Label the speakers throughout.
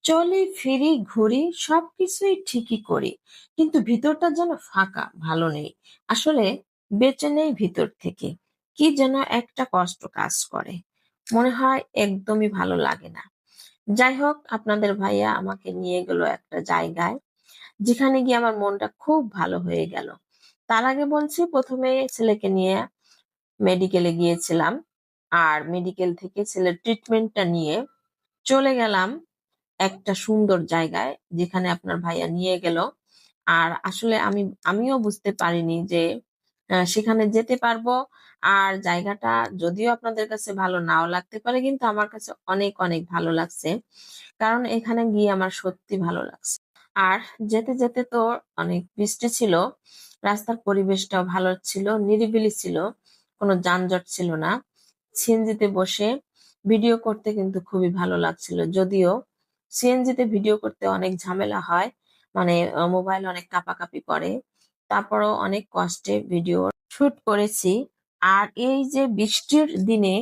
Speaker 1: চলি ফিরি ঘুরি সবকিছুই ঠিকই করি, কিন্তু ভিতরটা যেন ফাঁকা, ভালো নেই। আসলে বেঁচে নেই ভিতর থেকে, কি যেন একটা কষ্ট কাজ করে। মনে হয় একদমই ভালো লাগে না। যাই হোক, আপনাদের ভাইয়া আমাকে নিয়ে গেল একটা জায়গায়, যেখানে গিয়ে আমার মনটা খুব ভালো হয়ে গেল। তার আগে বলছি, প্রথমে ছেলেকে নিয়ে মেডিকেলে গিয়েছিলাম, আর মেডিকেল থেকে ছেলের ট্রিটমেন্টটা নিয়ে চলে গেলাম একটা সুন্দর জায়গায়, যেখানে আপনার ভাইয়া নিয়ে গেল। আর আসলে আমিও বুঝতে পারিনি যে সেখানে যেতে পারবো। আর জায়গাটা যদিও আপনাদের কাছে ভালো নাও লাগতে পারে, কিন্তু আমার কাছে অনেক অনেক ভালো লাগছে, কারণ এখানে গিয়ে আমার সত্যি ভালো লাগছে। আর যেতে যেতে তো অনেক বৃষ্টি ছিল, রাস্তার পরিবেশটাও ভালো ছিল, নিরিবিলি ছিল, কোনো যানজট ছিল না। সিএনজিতে বসে ভিডিও করতে কিন্তু খুবই ভালো লাগছিল, যদিও সিএনজিতে ভিডিও করতে অনেক ঝামেলা হয়, মানে মোবাইল অনেক কাঁপাকাঁপি করে। তারপরও অনেক কষ্টে ভিডিও শুট করেছি। আর এই যে বৃষ্টির দিনে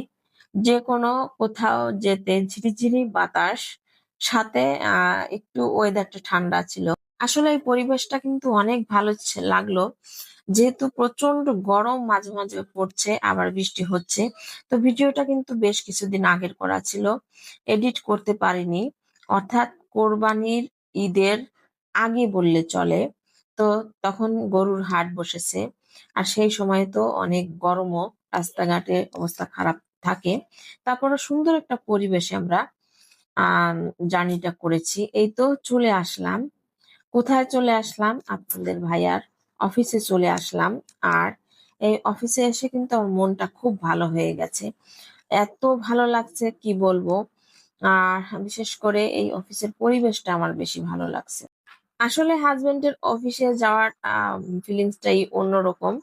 Speaker 1: যে কোনো কোথাও যেতে ঝিরিঝিরি বাতাস, সাথে একটু ওয়েদারটা ঠান্ডা ছিল। আসলে এই পরিবেশটা কিন্তু অনেক ভালো লাগলো, যেহেতু প্রচন্ড গরম মাঝে মাঝে পড়ছে, আবার বৃষ্টি হচ্ছে। তো ভিডিওটা কিন্তু বেশ কিছুদিন আগের করা ছিল, এডিট করতে পারিনি, অর্থাৎ কোরবানির ঈদের আগে বললে চলে। তো তখন গরুর হাট বসেছে, আর সেই সময় তো অনেক গরমও, রাস্তাঘাটে অবস্থা খারাপ থাকে। তারপরে সুন্দর একটা পরিবেশে আমরা আহ জার্নিটা করেছি। এই তো চলে আসলাম। কোথায় চলে আসলাম? আপনাদের ভাইয়ার অফিসে চলে আসলাম। আর এই অফিসে এসে কিন্তু আমার মনটা খুব ভালো হয়ে গেছে, এত ভালো লাগছে কি বলবো। আর বিশেষ করে এই অফিসের পরিবেশটা আমার বেশি ভালো লাগছে। আসলে হাজবেন্ডের অফিসে যাওয়ার ফিলিংসটাই অন্যরকম,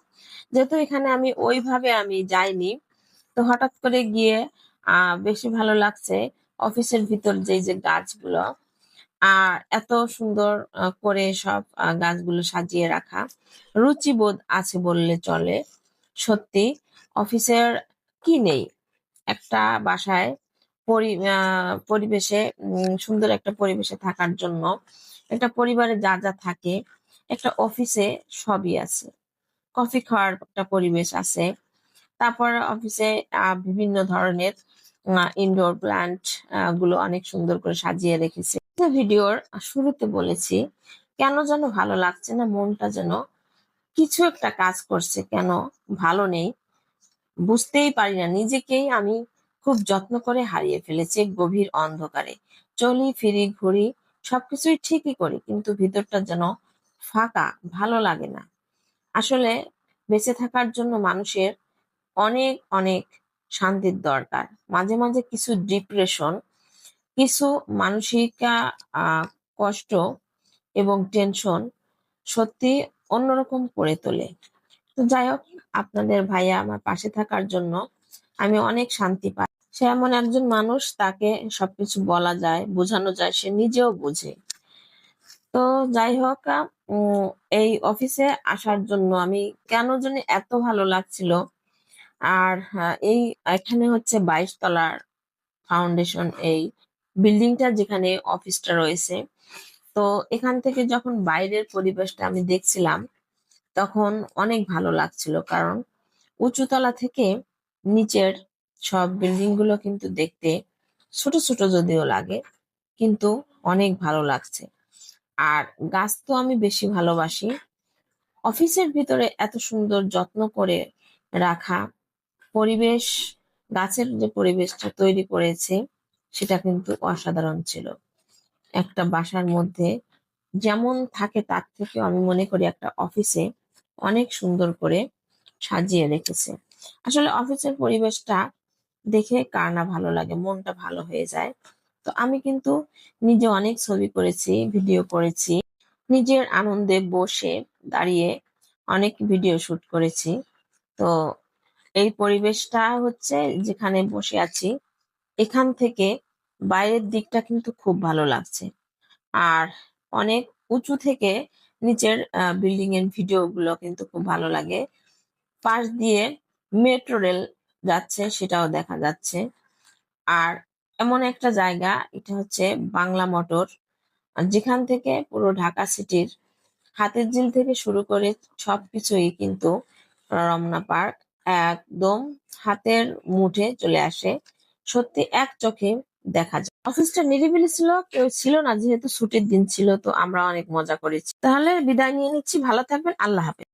Speaker 1: যেহেতু এখানে আমি ওইভাবে যাইনি। তো হঠাৎ করে গিয়ে বেশি ভালো লাগছে। অফিসের ভিতর যে গাছগুলো, আর এত সুন্দর করে সব গাছগুলো সাজিয়ে রাখা, রুচিবোধ আছে বললে চলে। সত্যি অফিসের কি নেই একটা বাসায়, পরিবেশে, সুন্দর একটা পরিবেশে থাকার জন্য, একটা পরিবারে যা যা থাকে, একটা অফিসে সবই আছে। কফি খাওয়ার একটা পরিবেশ আছে। তারপর অফিসে বিভিন্ন ধরনের ইনডোর প্ল্যান্ট গুলো অনেক সুন্দর করে সাজিয়ে রেখেছে। ভিডিওর শুরুতে বলেছি, কেন যেন ভালো লাগছে না, মনটা যেন কিছু একটা কাজ করছে, কেন ভালো নেই বুঝতেই পারি না। নিজেকেই আমি খুব যত্ন করে হারিয়ে ফেলেছি এক গভীর অন্ধকারে। চলি ফিরি ঘুরি সবকিছুই ঠিকই করি, কিন্তু ভিতরটা যেন ফাঁকা, ভালো লাগে না। আসলে বেঁচে থাকার জন্য মানুষের অনেক অনেক শান্তির দরকার। মাঝে মাঝে কিছু ডিপ্রেশন, কিছু মানসিক আহ কষ্ট এবং টেনশন সত্যি অন্যরকম করে তোলে। তো যাই হোক, আপনাদের ভাইয়া আমার পাশে থাকার জন্য আমি অনেক শান্তি পাই। সে এমন একজন মানুষ, তাকে সবকিছু বলা যায়, বোঝানো যায়, সে নিজেও বুঝে। তো যাই হোক, উম, এই অফিসে আসার জন্য আমি কেন জানি এত ভালো লাগছিল। আর এই এখানে হচ্ছে 22 তলার ফাউন্ডেশন, এই বিল্ডিংটা যেখানে অফিসটা রয়েছে। তো এখান থেকে যখন বাইরের পরিবেশটা আমি দেখছিলাম, তখন অনেক ভালো লাগছিল, কারণ উঁচুতলা থেকে নিচের সব বিল্ডিং গুলো কিন্তু দেখতে ছোট ছোট যদিও লাগে, কিন্তু অনেক ভালো লাগছে। আর গাছ তো আমি বেশি ভালোবাসি। অফিসের ভিতরে এত সুন্দর যত্ন করে রাখা পরিবেশ, গাছের যে পরিবেশটা তৈরি করেছে, সেটা কিন্তু অসাধারণ ছিল। একটা বাসার মধ্যে যেমন থাকে তার থেকে আমি মনে করি একটা অফিসে অনেক সুন্দর করে সাজিয়ে রেখেছে। আসলে অফিসের পরিবেশটা দেখে কার না ভালো লাগে, মনটা ভালো হয়ে যায়। তো আমি কিন্তু নিজে অনেক ছবি করেছি, ভিডিও করেছি, নিজের আনন্দে বসে দাঁড়িয়ে অনেক ভিডিও শুট করেছি। তো এই পরিবেশটা হচ্ছে যেখানে বসে আছি, এখান থেকে বাইরের দিকটা কিন্তু খুব ভালো লাগছে। আর অনেক উঁচু থেকে নিচের বিল্ডিং এর ভিডিও গুলো কিন্তু খুব ভালো লাগে। পাশ দিয়ে মেট্রো রেল যাচ্ছে, সেটাও দেখা যাচ্ছে। আর এমন একটা জায়গা, এটা হচ্ছে বাংলা মোটর, আর যেখান থেকে পুরো ঢাকা সিটির হাতির ঝিল থেকে শুরু করে সবকিছুই কিন্তু রমনা পার্ক একদম হাতের মুঠে চলে আসে। সত্যি এক চোখে দেখা যায়। অফিসটা নিরিবিলি ছিল, কেউ ছিল না, যেহেতু ছুটির দিন ছিল, তো আমরা অনেক মজা করেছি। তাহলে বিদায় নিয়ে নিচ্ছি, ভালো থাকবেন, আল্লাহ হাফেজ।